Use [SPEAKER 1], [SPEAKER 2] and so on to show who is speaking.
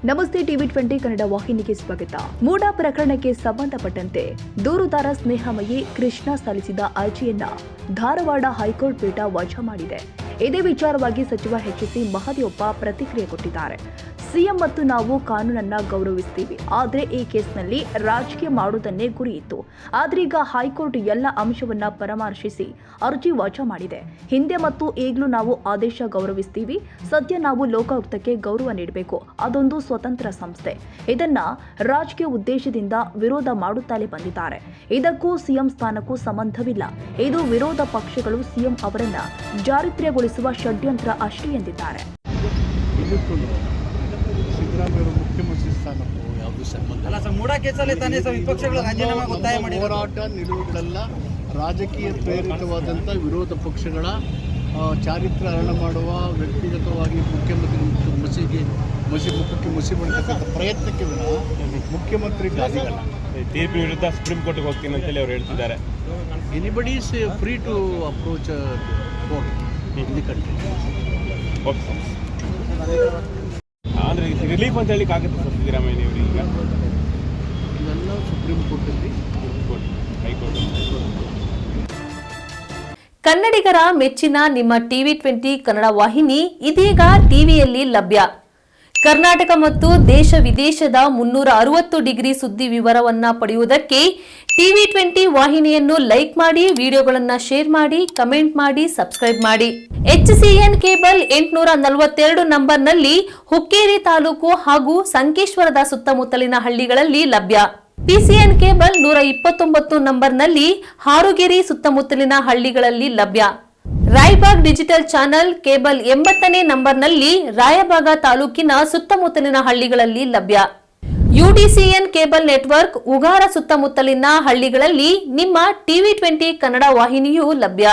[SPEAKER 1] ನಮಸ್ತೆ ಟಿವಿ 20 ಕನ್ನಡ ವಾಹಿನಿಗೆ ಸ್ವಾಗತ. ಮೂಡ ಪ್ರಕರಣಕ್ಕೆ ಸಂಬಂಧಪಟ್ಟಂತೆ ದೂರುದಾರ ಸ್ನೇಹಮಯಿ ಕೃಷ್ಣ ಸಲ್ಲಿಸಿದ ಅರ್ಜಿಯನ್ನ ಧಾರವಾಡ ಹೈಕೋರ್ಟ್ ಪೀಠ ವಜಾ ಮಾಡಿದೆ. ಇದೇ ವಿಚಾರವಾಗಿ ಸಚಿವ ಎಚ್.ಸಿ. ಮಹದೇವಪ್ಪ ಪ್ರತಿಕ್ರಿಯೆ ಕೊಟ್ಟಿದ್ದಾರೆ. ಸಿಎಂ ಮತ್ತು ನಾವು ಕಾನೂನನ್ನ ಗೌರವಿಸ್ತೀವಿ, ಆದರೆ ಈ ಕೇಸ್ನಲ್ಲಿ ರಾಜಕೀಯ ಮಾಡುವುದನ್ನೇ ಗುರಿ ಇತ್ತು. ಆದ್ರೆ ಈಗ ಹೈಕೋರ್ಟ್ ಎಲ್ಲ ಅಂಶವನ್ನ ಪರಾಮರ್ಶಿಸಿ ಅರ್ಜಿ ವಜಾ ಮಾಡಿದೆ. ಹಿಂದೆ ಮತ್ತು ಈಗಲೂ ನಾವು ಆದೇಶ ಗೌರವಿಸ್ತೀವಿ. ಸದ್ಯ ನಾವು ಲೋಕಾಯುಕ್ತಕ್ಕೆ ಗೌರವ ನೀಡಬೇಕು. ಅದೊಂದು ಸ್ವತಂತ್ರ ಸಂಸ್ಥೆ. ಇದನ್ನ ರಾಜಕೀಯ ಉದ್ದೇಶದಿಂದ ವಿರೋಧ ಮಾಡುತ್ತಲೇ ಬಂದಿದ್ದಾರೆ. ಇದಕ್ಕೂ ಸಿಎಂ ಸ್ಥಾನಕ್ಕೂ ಸಂಬಂಧವಿಲ್ಲ. ಇದು ವಿರೋಧ ಪಕ್ಷಗಳು ಸಿಎಂ ಅವರನ್ನ ಜಾರಿತ್ರ್ಯಗೊಳಿಸುವ ಷಡ್ಯಂತ್ರ ಅಷ್ಟೇ ಎಂದಿದ್ದಾರೆ.
[SPEAKER 2] ಸಿದ್ದರಾಮಯ್ಯ ಮುಖ್ಯಮಂತ್ರಿ ಸ್ಥಾನಕ್ಕೂ ಯಾವುದೂ ಸಂಬಂಧ
[SPEAKER 3] ಅಲ್ಲ ಸರ್. ಮೂಡ ಕೇಸಲ್ಲಿ ತಾನೇ ಸರ್ ವಿಪಕ್ಷಗಳು ರಾಜೀನಾಮೆ ಒತ್ತಾಯ ಮಾಡಿ
[SPEAKER 2] ಹೋರಾಟ ನಿಲುವುಗಳೆಲ್ಲ ರಾಜಕೀಯ ಪ್ರೇರಿತವಾದಂಥ ವಿರೋಧ ಪಕ್ಷಗಳ ಚಾರಿತ್ರ್ಯ ಹರಣ ಮಾಡುವ, ವ್ಯಕ್ತಿಗತವಾಗಿ ಮುಖ್ಯಮಂತ್ರಿ ಮುಖಕ್ಕೆ ಮಸಿ ಮಾಡತಕ್ಕಂಥ ಪ್ರಯತ್ನಕ್ಕೆ ಮುಖ್ಯಮಂತ್ರಿ ಗಾದಿಗಲ್ಲ.
[SPEAKER 4] ತೀರ್ಪಿನ ವಿರುದ್ಧ ಸುಪ್ರೀಂ ಕೋರ್ಟ್ಗೆ ಹೋಗ್ತೀನಿ ಅಂತೇಳಿ ಅವ್ರು ಹೇಳ್ತಿದ್ದಾರೆ.
[SPEAKER 2] Anybody is free to approach court in the country.
[SPEAKER 4] ಅಂದರೆ ರಿಲೀಫ್ ಅಂತ ಹೇಳಿಕ್ಕೆ ಆಗುತ್ತೆ ಸರ್ ಸಿದ್ದರಾಮಯ್ಯ ಅವರು ಈಗ
[SPEAKER 2] ಇವೆಲ್ಲ ಸುಪ್ರೀಂ ಕೋರ್ಟಲ್ಲಿ
[SPEAKER 4] ಹೈಕೋರ್ಟ್.
[SPEAKER 5] ಕನ್ನಡಿಗರ ಮೆಚ್ಚಿನ ನಿಮ್ಮ ಟಿವಿ 20 ಕನ್ನಡ ವಾಹಿನಿ ಇದೀಗ ಟಿವಿಯಲ್ಲಿ ಲಭ್ಯ. ಕರ್ನಾಟಕ ಮತ್ತು ದೇಶ ವಿದೇಶದ 360 ಡಿಗ್ರಿ ಸುದ್ದಿ ವಿವರವನ್ನ ಪಡೆಯುವುದಕ್ಕೆ ಟಿವಿ 20 ವಾಹಿನಿಯನ್ನು ಲೈಕ್ ಮಾಡಿ, ವಿಡಿಯೋಗಳನ್ನು ಶೇರ್ ಮಾಡಿ, ಕಮೆಂಟ್ ಮಾಡಿ, ಸಬ್ಸ್ಕ್ರೈಬ್ ಮಾಡಿ. HCN ಕೇಬಲ್ 842 ನಂಬರ್ನಲ್ಲಿ ಹುಕ್ಕೇರಿ ತಾಲೂಕು ಹಾಗೂ ಸಂಕೇಶ್ವರದ ಸುತ್ತಮುತ್ತಲಿನ ಹಳ್ಳಿಗಳಲ್ಲಿ ಲಭ್ಯ. PCN ಕೇಬಲ್ 129 ನಂಬರ್ನಲ್ಲಿ ಹಾರುಗೆರೆ ಸುತ್ತಮುತ್ತಲಿನ ಹಳ್ಳಿಗಳಲ್ಲಿ ಲಭ್ಯ. ರಾಯಬಾಗ್ ಡಿಜಿಟಲ್ ಚಾನೆಲ್ ಕೇಬಲ್ 80ನೇ ನಂಬರ್ನಲ್ಲಿ ರಾಯಬಾಗ ತಾಲೂಕಿನ ಸುತ್ತಮುತ್ತಲಿನ ಹಳ್ಳಿಗಳಲ್ಲಿ ಲಭ್ಯ. UDCN ಕೇಬಲ್ ನೆಟ್ವರ್ಕ್ ಉಗಾರ ಸುತ್ತಮುತ್ತಲಿನ ಹಳ್ಳಿಗಳಲ್ಲಿ ನಿಮ್ಮ ಟಿವಿ 20 ಕನ್ನಡ ವಾಹಿನಿಯೂ ಲಭ್ಯ.